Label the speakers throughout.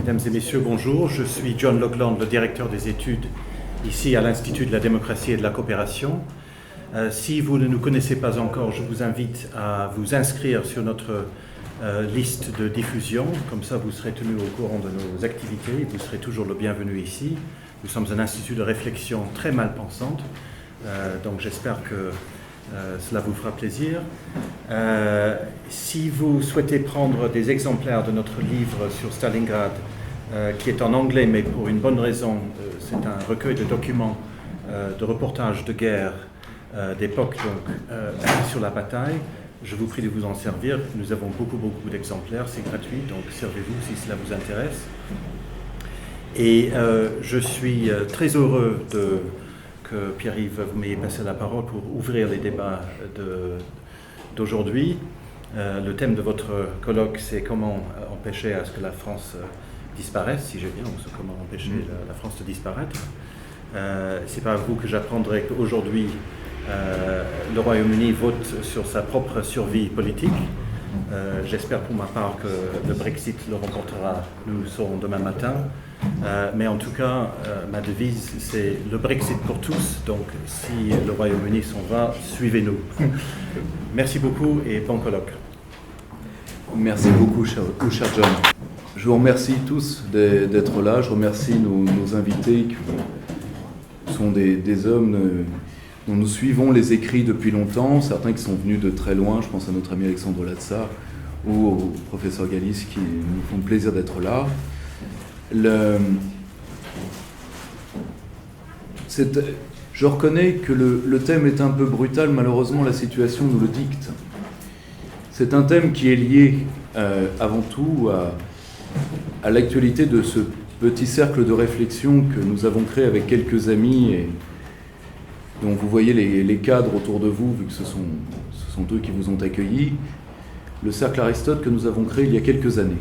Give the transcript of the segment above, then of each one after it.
Speaker 1: Mesdames et messieurs, bonjour. Je suis John Lockland, le directeur des études ici à l'Institut de la démocratie et de la coopération. Si vous ne nous connaissez pas encore, je vous invite à vous inscrire sur notre liste de diffusion. Comme ça, vous serez tenu au courant de nos activités. Vous serez toujours le bienvenu ici. Nous sommes un institut de réflexion très mal pensante. Donc j'espère que cela vous fera plaisir. Si vous souhaitez prendre des exemplaires de notre livre sur Stalingrad, qui est en anglais, mais pour une bonne raison, c'est un recueil de documents, de reportages de guerre d'époque sur la bataille, je vous prie de vous en servir. Nous avons beaucoup d'exemplaires, c'est gratuit, donc servez-vous si cela vous intéresse. Et je suis très heureux que Pierre-Yves, vous m'ayez passé la parole pour ouvrir les débats d'aujourd'hui. Le thème de votre colloque, c'est comment empêcher à ce que la France disparaisse, si j'ai bien, ou comment empêcher la France de disparaître. C'est pas à vous que j'apprendrai qu'aujourd'hui, le Royaume-Uni vote sur sa propre survie politique. J'espère pour ma part que le Brexit le remportera, nous le saurons demain matin. Mais en tout cas, ma devise, c'est le Brexit pour tous. Donc, si le Royaume-Uni s'en va, suivez-nous. Merci beaucoup et bon colloque.
Speaker 2: Merci beaucoup, cher John. Je vous remercie tous d'être là. Je remercie nos invités qui sont des hommes dont nous suivons les écrits depuis longtemps. Certains qui sont venus de très loin. Je pense à notre ami Alexandre Latza ou au professeur Gallis qui nous font plaisir d'être là. Je reconnais que le thème est un peu brutal, malheureusement la situation nous le dicte. C'est un thème qui est lié avant tout à l'actualité de ce petit cercle de réflexion que nous avons créé avec quelques amis et dont vous voyez les cadres autour de vous, vu que ce sont eux qui vous ont accueillis. Le cercle Aristote que nous avons créé il y a quelques années.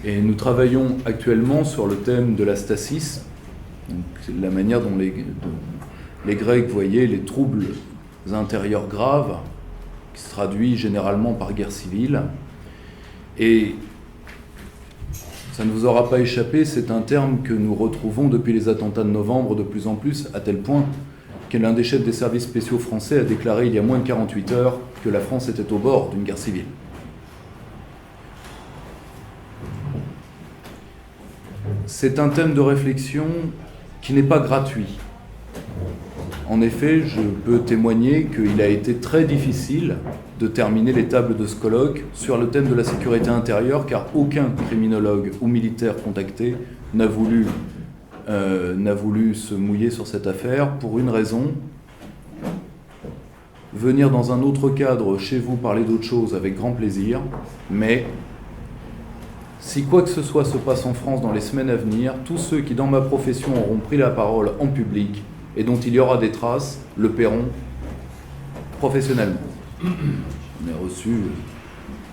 Speaker 2: Et nous travaillons actuellement sur le thème de la stasis, donc la manière dont les Grecs voyaient les troubles intérieurs graves, qui se traduit généralement par guerre civile. Et ça ne vous aura pas échappé, c'est un terme que nous retrouvons depuis les attentats de novembre de plus en plus, à tel point que l'un des chefs des services spéciaux français a déclaré il y a moins de 48 heures que la France était au bord d'une guerre civile. C'est un thème de réflexion qui n'est pas gratuit. En effet, je peux témoigner qu'il a été très difficile de terminer les tables de ce colloque sur le thème de la sécurité intérieure, car aucun criminologue ou militaire contacté n'a voulu se mouiller sur cette affaire pour une raison. Venir dans un autre cadre chez vous parler d'autre chose avec grand plaisir, mais si quoi que ce soit se passe en France dans les semaines à venir, tous ceux qui dans ma profession auront pris la parole en public et dont il y aura des traces, le paieront professionnellement. On a reçu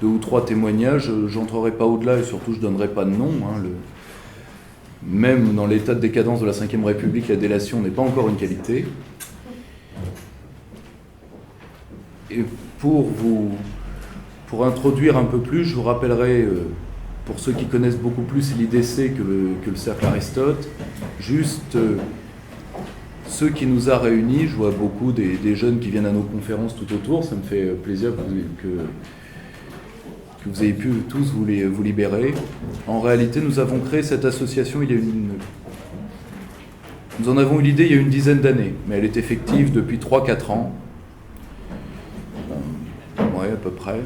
Speaker 2: 2 ou 3 témoignages, j'entrerai pas au-delà et surtout je donnerai pas de nom. Même dans l'état de décadence de la Ve République, la délation n'est pas encore une qualité. Et pour introduire un peu plus, je vous rappellerai, pour ceux qui connaissent beaucoup plus l'IDC que le cercle Aristote, juste ceux qui nous a réunis. Je vois beaucoup des jeunes qui viennent à nos conférences tout autour, ça me fait plaisir que vous ayez pu tous vous libérer. En réalité, nous avons créé cette association nous en avons eu l'idée il y a une dizaine d'années, mais elle est effective depuis 3-4 ans. Oui, à peu près.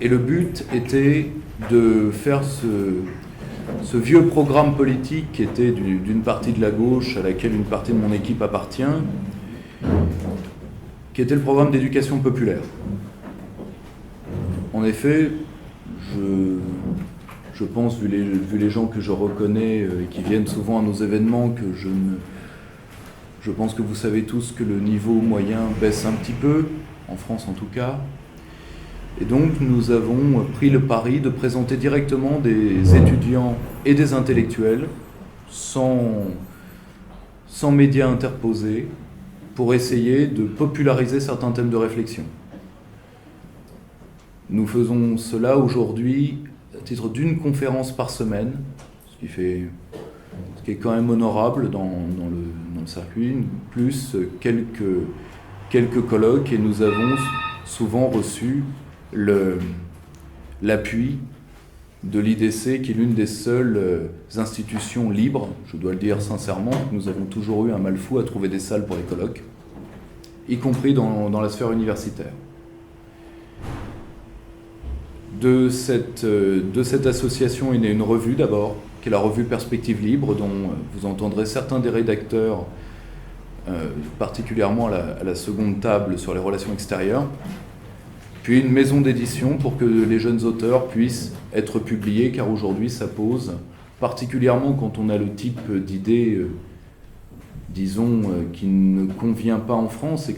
Speaker 2: Et le but était de faire ce vieux programme politique qui était d'une partie de la gauche à laquelle une partie de mon équipe appartient, qui était le programme d'éducation populaire. En effet, je pense, vu les gens que je reconnais et qui viennent souvent à nos événements, que je pense que vous savez tous que le niveau moyen baisse un petit peu, en France en tout cas. Et donc nous avons pris le pari de présenter directement des étudiants et des intellectuels sans médias interposés pour essayer de populariser certains thèmes de réflexion. Nous faisons cela aujourd'hui titre d'une conférence par semaine, ce qui est quand même honorable dans le circuit, plus quelques colloques, et nous avons souvent reçu l'appui de l'IDC, qui est l'une des seules institutions libres, je dois le dire sincèrement. Nous avons toujours eu un mal fou à trouver des salles pour les colloques, y compris dans la sphère universitaire. De cette association est née une revue d'abord, qui est la revue Perspective Libre, dont vous entendrez certains des rédacteurs, particulièrement à la seconde table sur les relations extérieures. Puis une maison d'édition pour que les jeunes auteurs puissent être publiés, car aujourd'hui ça pose, particulièrement quand on a le type d'idée, qui ne convient pas en France, et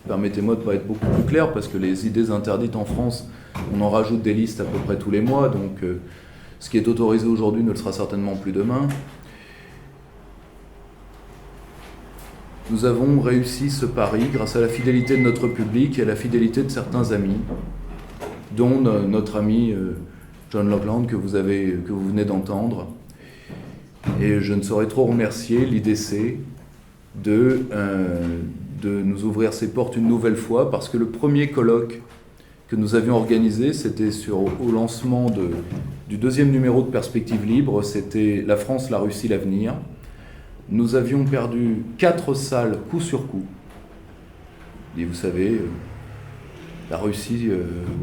Speaker 2: permettez-moi de ne pas être beaucoup plus clair, parce que les idées interdites en France, on en rajoute des listes à peu près tous les mois, donc ce qui est autorisé aujourd'hui ne le sera certainement plus demain. Nous avons réussi ce pari grâce à la fidélité de notre public et à la fidélité de certains amis, dont notre ami John Lockland que vous venez d'entendre. Et je ne saurais trop remercier l'IDC de nous ouvrir ses portes une nouvelle fois, parce que le premier colloque que nous avions organisé, c'était au lancement du deuxième numéro de Perspective Libre, c'était La France, la Russie, l'avenir. Nous avions perdu 4 salles coup sur coup. Et vous savez, la Russie,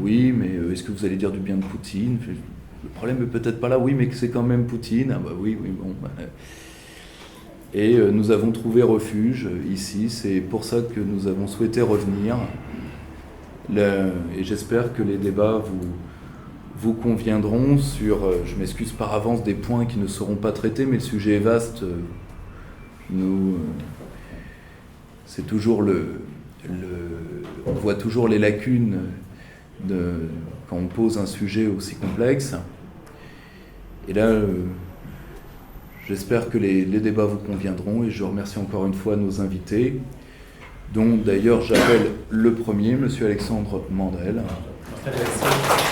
Speaker 2: oui, mais est-ce que vous allez dire du bien de Poutine ? Le problème n'est peut-être pas là, oui, mais c'est quand même Poutine. Ah bah oui, bon. Et nous avons trouvé refuge ici, c'est pour ça que nous avons souhaité revenir. Et j'espère que les débats vous conviendront sur, je m'excuse par avance des points qui ne seront pas traités, mais le sujet est vaste. C'est toujours on voit toujours les lacunes quand on pose un sujet aussi complexe. Et là, j'espère que les débats vous conviendront, et je remercie encore une fois nos invités, dont d'ailleurs j'appelle le premier, M. Alexandre Mandel.
Speaker 3: Merci.